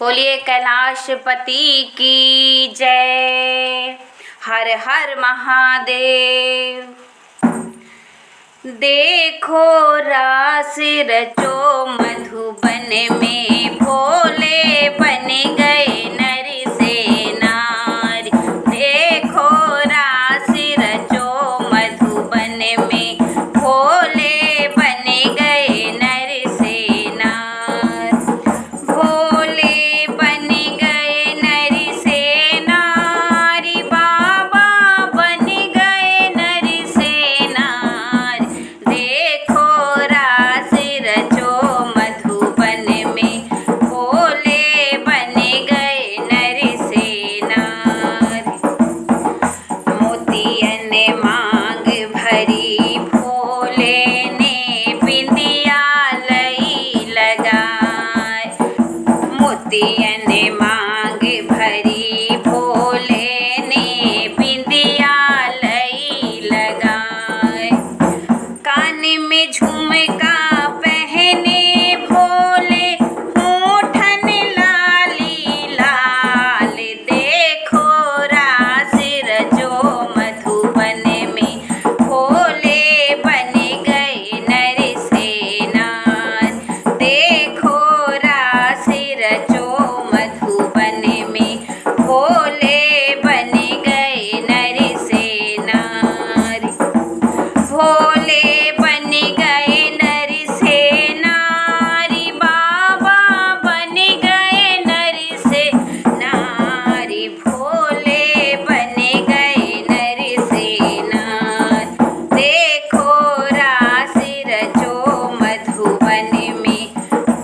बोलिए कैलाशपति की जय। हर हर महादेव। देखो रास रचो मधुबन में, भोले बन गए नर से नारी। देखो रास रचो मधुबन में, भोले बन गए नर से नारी। भोले बन गए नर से नारी, बाबा बन गए नर से नारी। देखो रास रचो मधुबन में, भोले बन गए नर से नारी। मोतियन मांग भरी भोले ने, बिंदिया लई लगाए। मोतियन मांग भरी भोले ने, बिंदिया लई लगाए। कान में झुमका पहने भोले, होठन लाली लाल। देखो रास रचो मधुबन में, भोले बन गए नर से नारी। देखो रास रचो मधुबन में, भोले बन गए नर से नारी। भोले बन गए नर से नारी, बाबा बन गए नर से नारी। भोले बन गए नर से नारी। देखो रास रचो मधुबन में,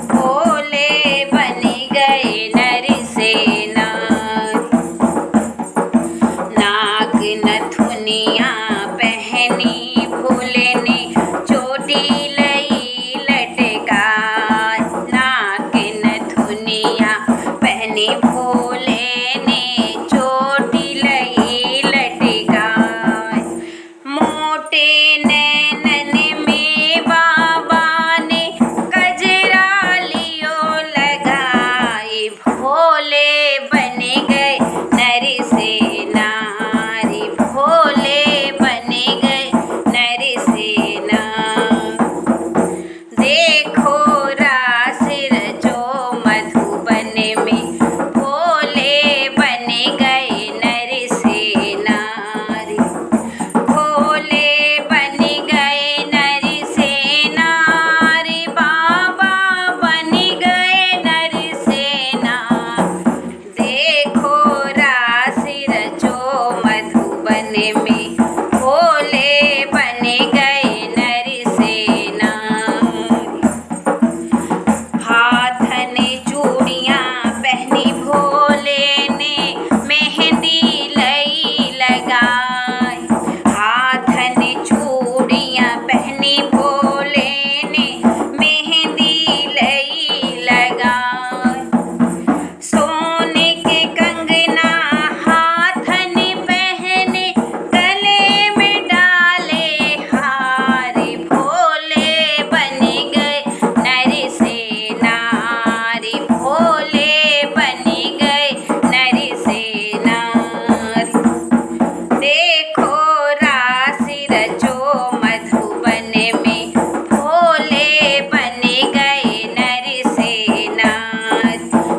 भोले बन गए नर से नारी। नाक नथुनिया पहनी भोले ने, चोटी लई लटकाए। नाक नथुनिया पहनी भोले ने, चोटी लई लटकाए। मोटे नैनन में बाबा ने, गजरा लियो लगाए। भोले बन गए नर से नारी। भोले बन गए नर से नारी। देखो रास रचो मधुबन में, भोले बन गए नर से नारी। भोले बन गए नर से नारी, बाबा बन गए नर से नारी। देखो रास रचो मधुबन में, भोले बन गए नर से नारी। हाथन चूड़ियां पहनी भोले ने, मेहंदी लई लगाए। हाथन चूड़ियां पहनी भोले ने, मेहंदी लई लगाए। सोने के कंगना हाथन पहने, गले में डाले हार। भोले बन गए नर से नारी। भोले बन गए नर से नारी। देखो रास रचो मधुबन में, भोले बन गए नर से नारी।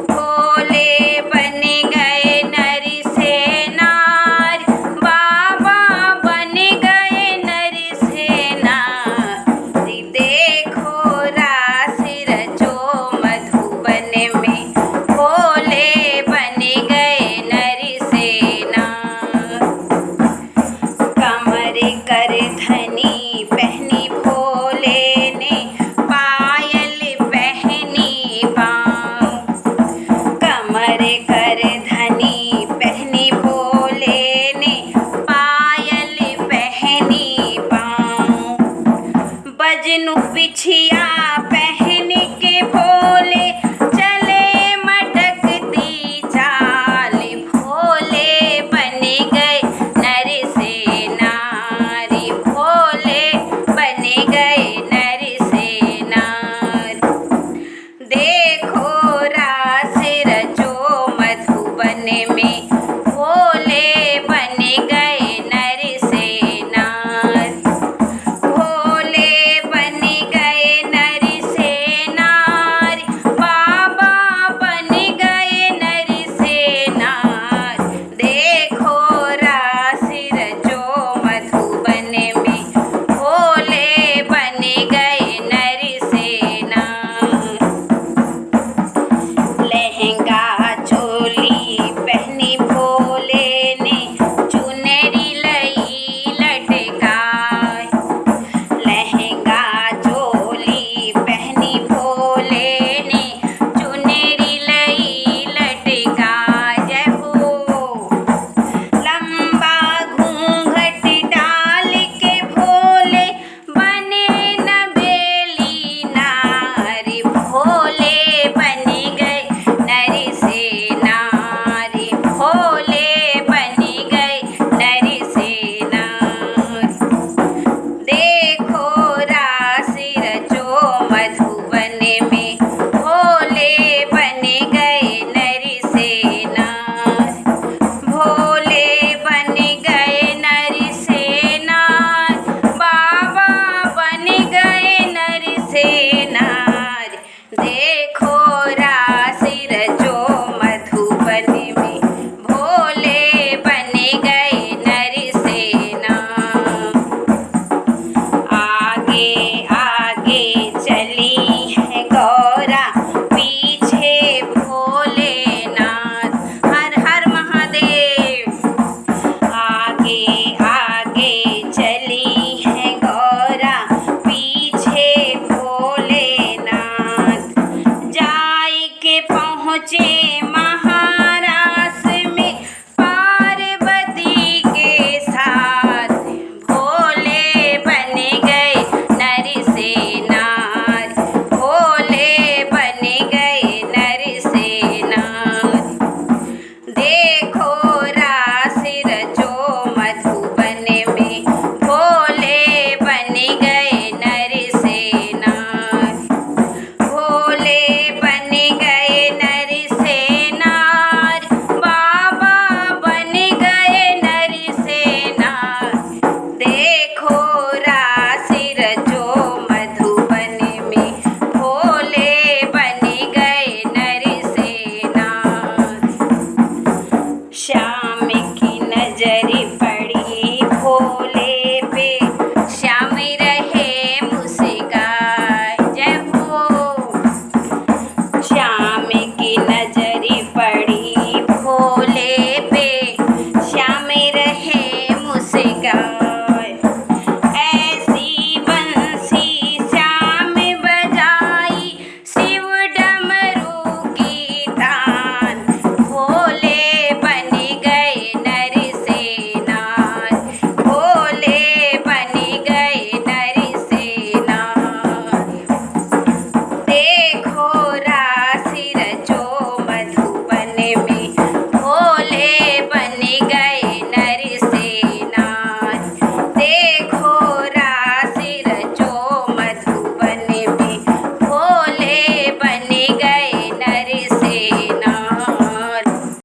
भोले बन गए नर से नारी, बाबा बन गए नर से नारी। देखो रास रचो मधुबन में, भोले बन गए नर से नारी। कमर कर धनी पहनी भोले ने, पायल पहनी पाँव। कमर कर धनी पहनी भोले ने, पायल पहनी पाँव। बजनु बिछिया पहन के भोले, चले बच्चे माँ